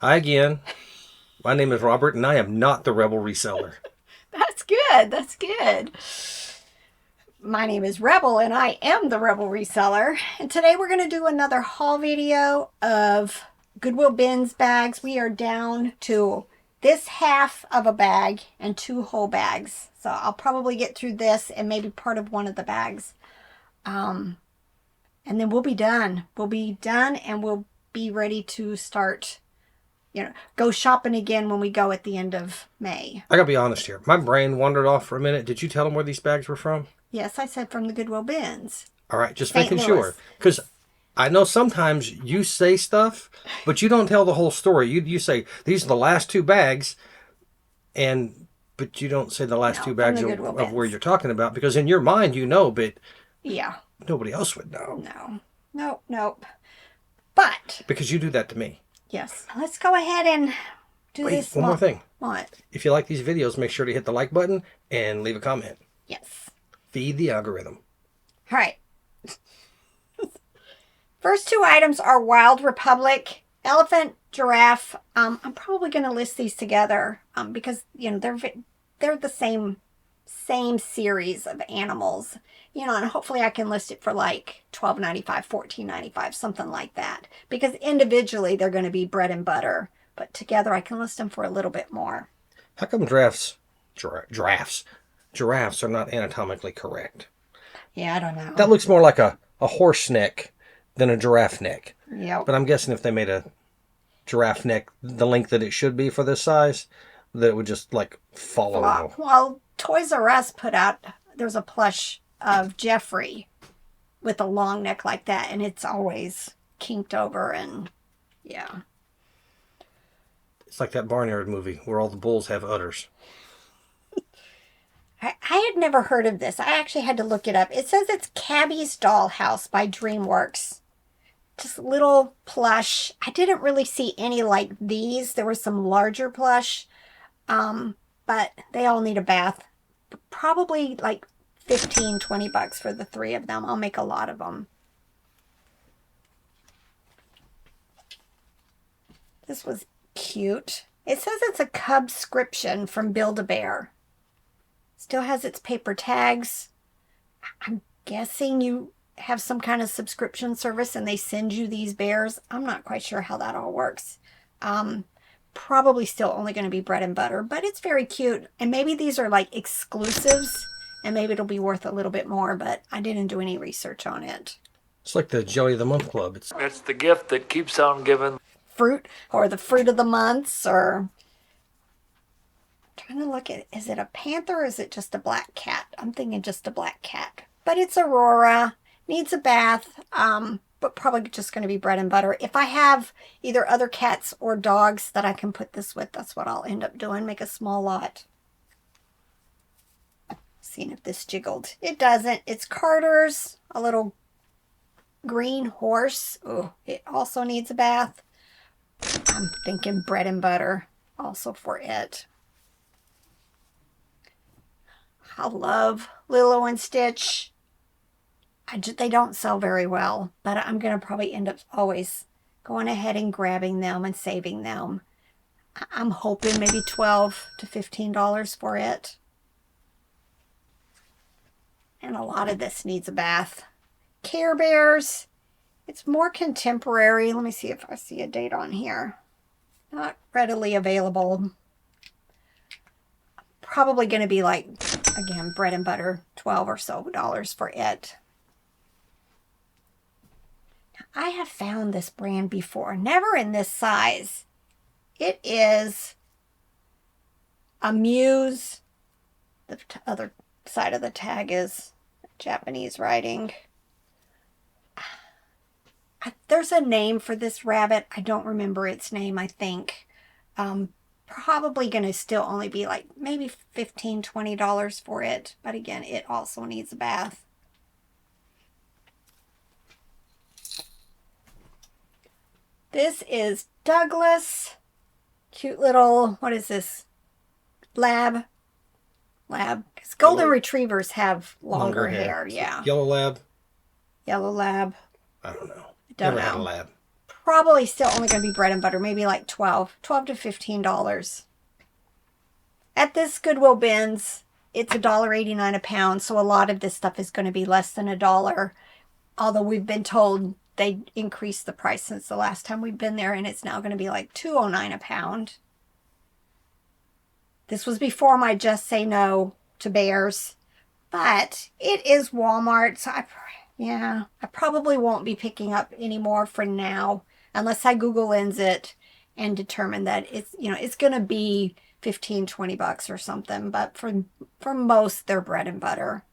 Hi again. My name is Robert, and I am not the Rebel Reseller. That's good. That's good. My name is Rebel, and I am the Rebel Reseller. And today we're going to do another haul video of Goodwill Bins bags. We are down to this half of a bag and 2 whole bags. So I'll probably get through this and maybe part of one of the bags. And then we'll be done. We'll be done and we'll be ready to start, go shopping again when we go at the end of May. I gotta be honest here. My brain wandered off for a minute. Did you tell them where these bags were from? Yes, I said from the Goodwill Bins. All right, just St. making Louis. sure. Because I know sometimes you say stuff, but you don't tell the whole story. You say, these are the last 2 bags, but you don't say the last No, 2 from bags the of Goodwill where Bins. you're talking about. Because in your mind, you know, but Yeah. nobody else would know. Nope. But, Because you do that to me. yes, let's go ahead and do Wait, this. one more thing. What? If you like these videos, make sure to hit the like button and leave a comment. Yes. Feed the algorithm. All right. First 2 items are Wild Republic, elephant, giraffe. I'm probably going to list these together because, they're the same series of animals. And hopefully I can list it for like $12.95, $14.95, something like that. Because individually they're going to be bread and butter, but together I can list them for a little bit more. How come giraffes are not anatomically correct? Yeah, I don't know. That looks more like a horse neck than a giraffe neck. Yep. But I'm guessing if they made a giraffe neck the length that it should be for this size, that it would just like fall along. Well, Toys R Us there's a plush of Jeffrey with a long neck like that, and it's always kinked over, and yeah. It's like that Barnyard movie where all the bulls have udders. I had never heard of this. I actually had to look it up. It says it's Cabby's Dollhouse by DreamWorks. Just little plush. I didn't really see any like these. There was some larger plush, but they all need a bath. Probably like $15-20 for the 3 of them. I'll make a lot of them. This was cute. It says it's a Cubscription from Build-A-Bear. Still has its paper tags. I'm guessing you have some kind of subscription service and they send you these bears. I'm not quite sure how that all works. Probably still only going to be bread and butter, but it's very cute. And maybe these are like exclusives and maybe it'll be worth a little bit more, but I didn't do any research on it. It's like the Jelly of the Month Club. It's the gift that keeps on giving. Fruit or the fruit of the months or... trying to look at, is it a panther or is it just a black cat? I'm thinking just a black cat. But it's Aurora, needs a bath, but probably just going to be bread and butter. If I have either other cats or dogs that I can put this with, that's what I'll end up doing, make a small lot. Seeing if this jiggled. It doesn't. It's Carter's, a little green horse. Oh, it also needs a bath. I'm thinking bread and butter also for it. I love Lilo and Stitch. They don't sell very well, but I'm going to probably end up always going ahead and grabbing them and saving them. I'm hoping maybe $12 to $15 for it. And a lot of this needs a bath. Care Bears. It's more contemporary. Let me see if I see a date on here. Not readily available. Probably going to be like, again, bread and butter, $12 or so for it. I have found this brand before, never in this size. It is Amuse. The other side of the tag is Japanese writing. There's a name for this rabbit. I don't remember its name, I think. Probably going to still only be like maybe $15-20 for it. But again, it also needs a bath. This is Douglas. Cute little, what is this? Lab. Because golden retrievers have longer hair. Yeah. Yellow lab. Yellow lab. I don't know. Don't Never had a know. lab. probably still only going to be bread and butter, maybe like $12 to $15. At this Goodwill bins, it's $1.89 a pound, so a lot of this stuff is going to be less than $1, although we've been told they increased the price since the last time we've been there, and it's now going to be like $2.09 a pound. This was before my just say no to bears, but it is Walmart, so I probably won't be picking up any more for now, unless I Google Lens it and determine that it's going to be $15-20 or something. But for most, they're bread and butter.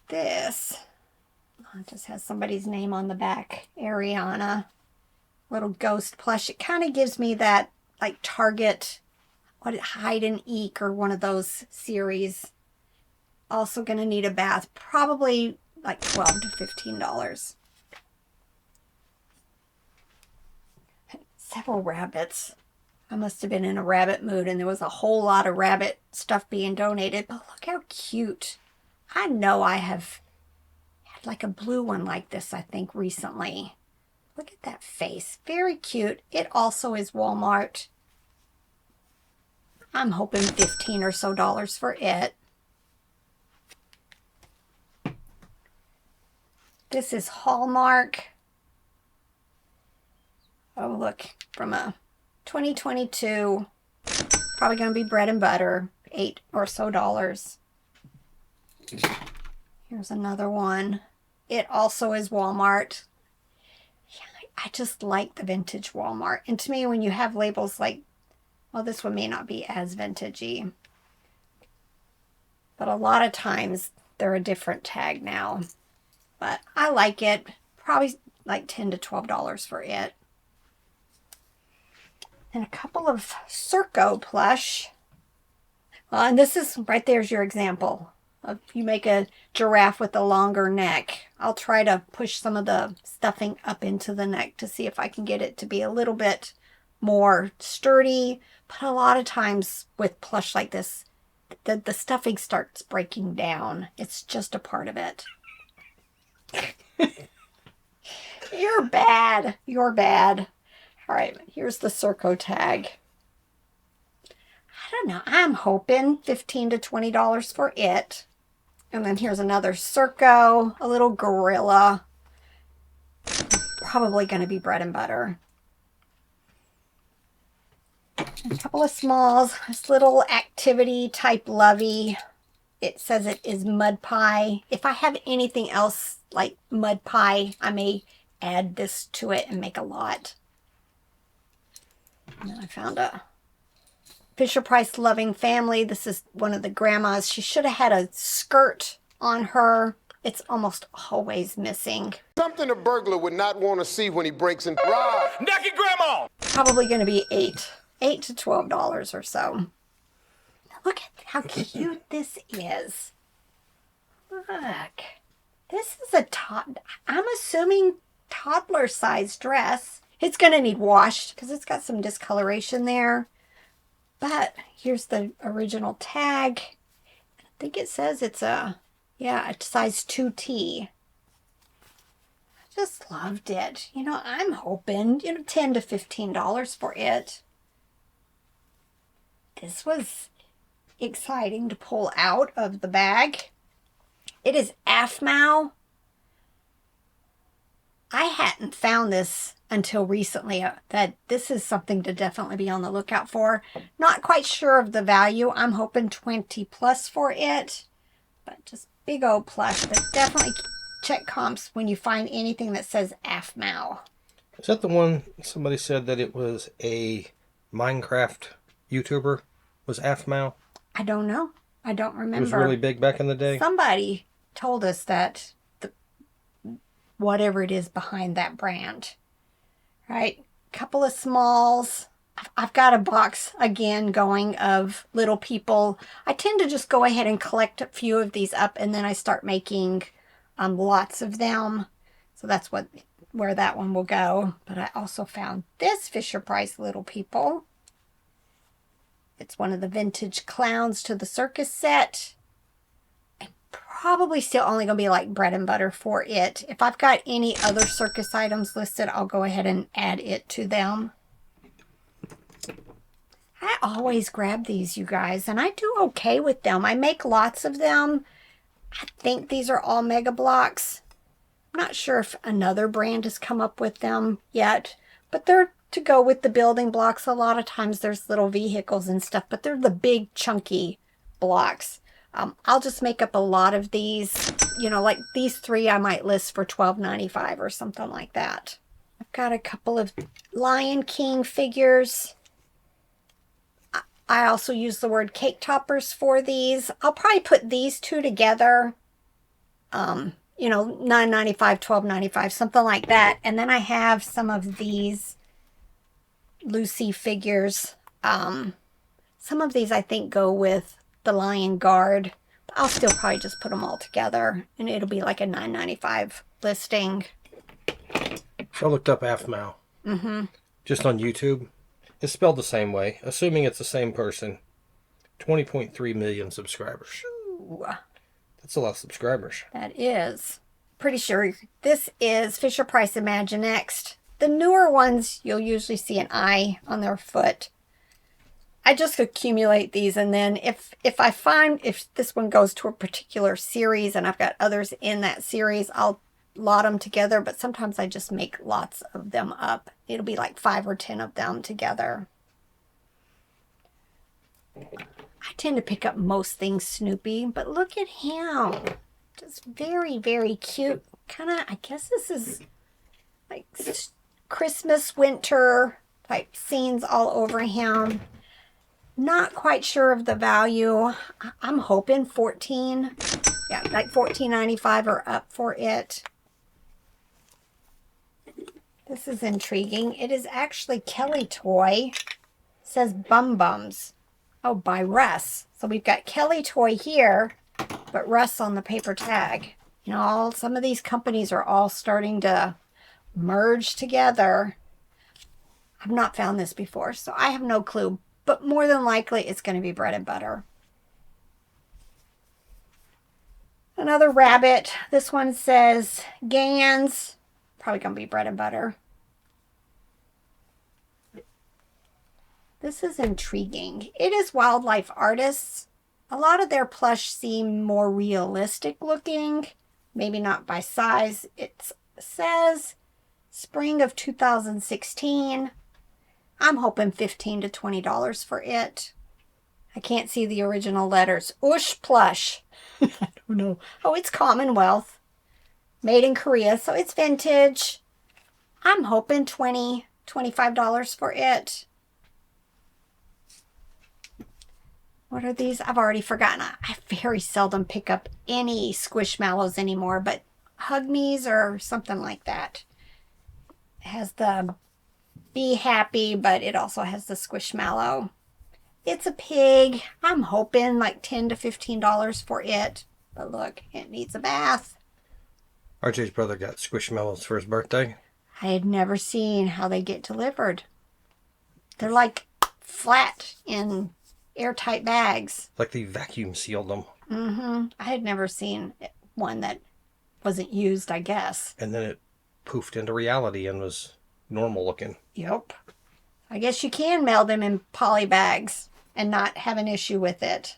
This just has somebody's name on the back. Ariana. Little ghost plush. It kind of gives me that like Target, Hide and Eek, or one of those series. Also going to need a bath. Probably like $12 to $15. Several rabbits. I must have been in a rabbit mood, and there was a whole lot of rabbit stuff being donated. But look how cute. I know I have had like a blue one like this, I think, recently. Look at that face. Very cute. It also is Walmart. I'm hoping $15 or so for it. This is Hallmark. Oh, look, from a 2022. Probably going to be bread and butter. $8 or so. Here's another one. It also is Walmart. Yeah, I just like the vintage Walmart. And to me, when you have labels like, well, this one may not be as vintagey, but a lot of times they're a different tag now. But I like it. Probably like $10 to $12 for it. And a couple of Circo plush. And this is, right there's your example. If you make a giraffe with a longer neck, I'll try to push some of the stuffing up into the neck to see if I can get it to be a little bit more sturdy. But a lot of times with plush like this, the stuffing starts breaking down. It's just a part of it. You're bad. You're bad. All right, here's the Circo tag. I don't know. I'm hoping $15 to $20 for it. And then here's another Circo, a little gorilla. Probably going to be bread and butter. A couple of smalls. This little activity type lovey. It says it is mud pie. If I have anything else like mud pie, I may add this to it and make a lot. And then I found a Fisher-Price Loving Family. This is one of the grandmas. She should have had a skirt on her. It's almost always missing. Something a burglar would not want to see when he breaks in. Rob! Naked grandma! Probably going to be $8 to $12 or so. Look at how cute this is. Look. This is a I'm assuming toddler size dress. It's going to need washed because it's got some discoloration there. But here's the original tag. I think it says it's a size 2T. I just loved it. I'm hoping, $10 to $15 for it. This was exciting to pull out of the bag. It is AFMAO. I hadn't found this until recently, that this is something to definitely be on the lookout for. Not quite sure of the value. I'm hoping 20 plus for it, but just big old plush. But definitely check comps when you find anything that says AFMAO. Is that the one somebody said that it was a Minecraft YouTuber? Was AFMAO? I don't know. I don't remember. It was really big back in the day. Somebody told us that whatever it is behind that brand. Right? Couple of smalls. I've got a box again going of little people. I tend to just go ahead and collect a few of these up, and then I start making lots of them. So that's where that one will go. But I also found this Fisher-Price Little People. It's one of the vintage clowns to the circus set. And probably still only going to be like bread and butter for it. If I've got any other circus items listed, I'll go ahead and add it to them. I always grab these, you guys, and I do okay with them. I make lots of them. I think these are all Mega Blocks. I'm not sure if another brand has come up with them yet, but they're to go with the building blocks. A lot of times there's little vehicles and stuff, but they're the big chunky blocks. I'll just make up a lot of these, you know, like these 3 I might list for $12.95 or something like that. I've got a couple of Lion King figures. I also use the word cake toppers for these. I'll probably put these 2 together. You know, $9.95, $12.95, something like that. And then I have some of these Lucy figures. Some of these I think go with the Lion Guard. But I'll still probably just put them all together. And it'll be like a $9.95 listing. So I looked up AFMAO. Just on YouTube. It's spelled the same way. Assuming it's the same person. 20.3 million subscribers. Ooh. That's a lot of subscribers. That is. Pretty sure this is Fisher-Price Imaginext. The newer ones, you'll usually see an eye on their foot. I just accumulate these, and then if I find if this one goes to a particular series and I've got others in that series, I'll lot them together, but sometimes I just make lots of them up. It'll be like 5 or 10 of them together. I tend to pick up most things Snoopy, but look at him. Just very, very cute. Kind of, I guess this is like Christmas, winter type scenes all over him. Not quite sure of the value. I'm hoping 14. Yeah, like $14.95 or up for it. This is intriguing. It is actually Kelly Toy. It says Bum Bums. Oh, by Russ. So we've got Kelly Toy here, but Russ on the paper tag. You know, some of these companies are all starting to merge together. I've not found this before, so I have no clue. But more than likely, it's going to be bread and butter. Another rabbit. This one says Gans. Probably going to be bread and butter. This is intriguing. It is Wildlife Artists. A lot of their plush seem more realistic looking. Maybe not by size. It says spring of 2016. I'm hoping $15 to $20 for it. I can't see the original letters. Ush Plush. I don't know. Oh, it's Commonwealth. Made in Korea, so it's vintage. I'm hoping $20, $25 for it. What are these? I've already forgotten. I very seldom pick up any Squishmallows anymore, but Hug Me's or something like that. It has the Be Happy, but it also has the Squishmallow. It's a pig. I'm hoping like $10 to $15 for it. But look, it needs a bath. RJ's brother got Squishmallows for his birthday. I had never seen how they get delivered. They're like flat in airtight bags. Like they vacuum sealed them. I had never seen one that wasn't used, I guess. And then it poofed into reality and was normal looking. Yep. I guess you can mail them in poly bags and not have an issue with it.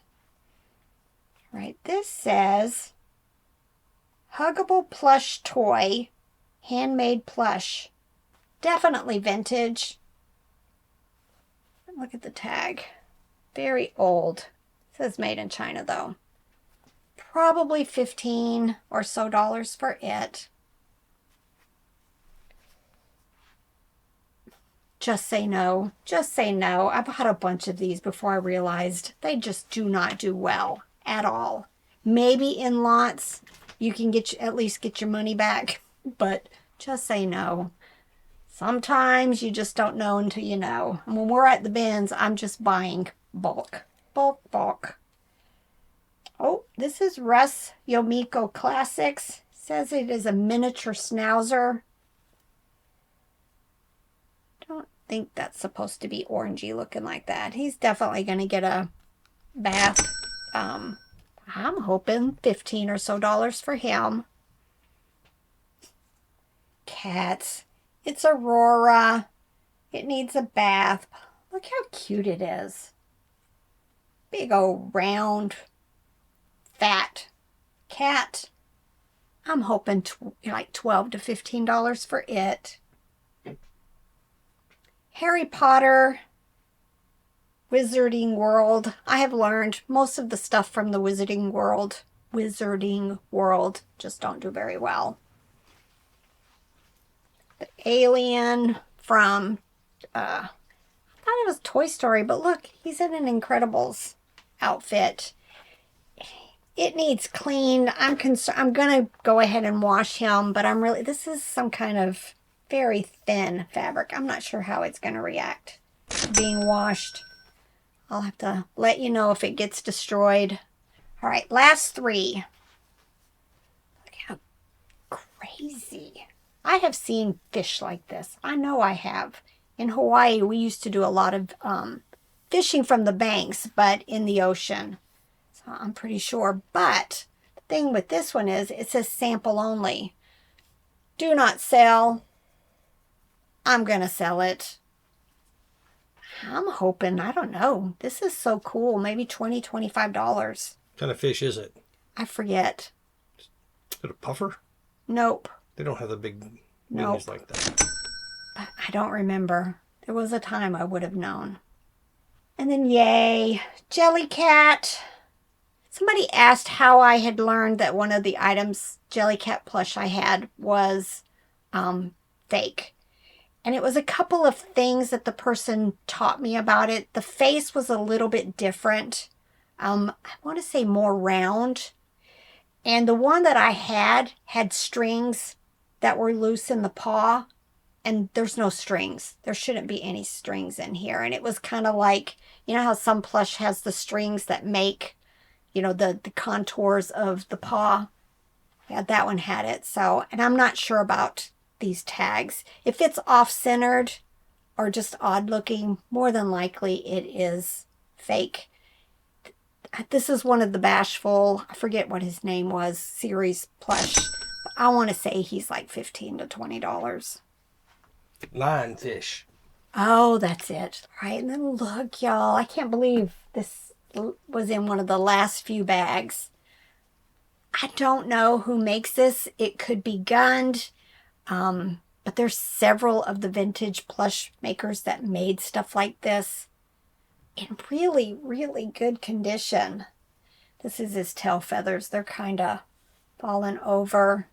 Right, this says Huggable Plush Toy, Handmade Plush. Definitely vintage. Look at the tag. Very old. It says made in China though. Probably $15 or so for it. Just say no. Just say no. I bought a bunch of these before I realized they just do not do well at all. Maybe in lots you can at least get your money back, but just say no. Sometimes you just don't know until you know. And when we're at the bins, I'm just buying bulk. Bulk. Oh, this is Russ Yomiko Classics. Says it is a miniature schnauzer. Don't think that's supposed to be orangey looking like that. He's definitely going to get a bath. I'm hoping $15 or so for him. Cats. It's Aurora. It needs a bath. Look how cute it is. Big old round, fat cat. I'm hoping like $12 to $15 for it. Harry Potter, Wizarding World. I have learned most of the stuff from the Wizarding World just don't do very well. The alien from, I thought it was Toy Story, but look, he's in an Incredibles outfit. It needs clean. I'm gonna go ahead and wash him, but this is some kind of very thin fabric. I'm not sure how it's gonna react to being washed. I'll have to let you know if it gets destroyed. All right, last three. Look how crazy. I have seen fish like this. I know I have. In Hawaii, we used to do a lot of fishing from the banks, but in the ocean. So I'm pretty sure. But the thing with this one is it says sample only. Do not sell. I'm going to sell it. I'm hoping, I don't know. This is so cool. Maybe $20, $25. What kind of fish is it? I forget. Is it a puffer? Nope. They don't have the big Nope. wings like that. I don't remember. There was a time I would have known. And then, yay, Jellycat. Somebody asked how I had learned that one of the items, Jellycat plush I had, was fake. And it was a couple of things that the person taught me about it. The face was a little bit different. I want to say more round. And the one that I had strings that were loose in the paw. And there's no strings. There shouldn't be any strings in here. And it was kind of like, you know how some plush has the strings that make, you know, the contours of the paw? Yeah, that one had it. So, and I'm not sure about these tags. If it's off-centered or just odd looking, more than likely it is fake. This is one of the Bashful, I forget what his name was, series plush. I want to say he's like $15 to $20. Lionfish. Oh, that's it. All right, and then look, y'all. I can't believe this was in one of the last few bags. I don't know who makes this. It could be Gund. But there's several of the vintage plush makers that made stuff like this in really, really good condition. This is his tail feathers. They're kind of fallen over.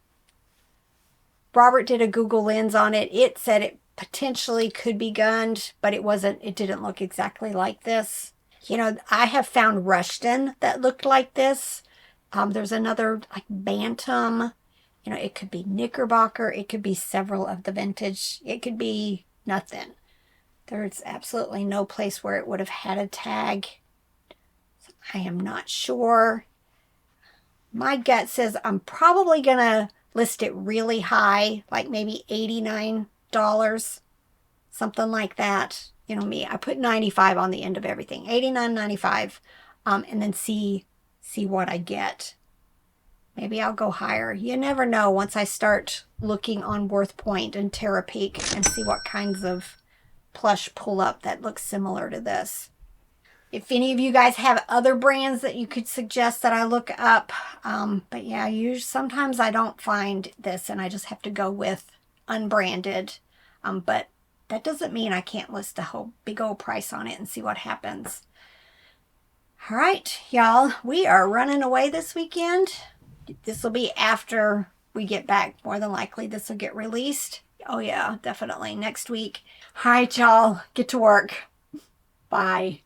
Robert did a Google lens on it. It said it potentially could be Gund, but it didn't look exactly like this. You know, I have found Rushton that looked like this. There's another like Bantam. You know, it could be Knickerbocker. It could be several of the vintage. It could be nothing. There's absolutely no place where it would have had a tag. So I am not sure. My gut says I'm probably going to list it really high, like maybe $89, something like that. You know me, I put 95 on the end of everything, 89.95, and then see what I get. Maybe I'll go higher. You never know once I start looking on WorthPoint and Terapeak and see what kinds of plush pull up that looks similar to this. If any of you guys have other brands that you could suggest that I look up, but yeah, sometimes I don't find this and I just have to go with unbranded. But that doesn't mean I can't list a whole big old price on it and see what happens. All right, y'all, we are running away this weekend. This will be after we get back. More than likely, this will get released. Oh, yeah, definitely next week. All right, y'all, get to work. Bye.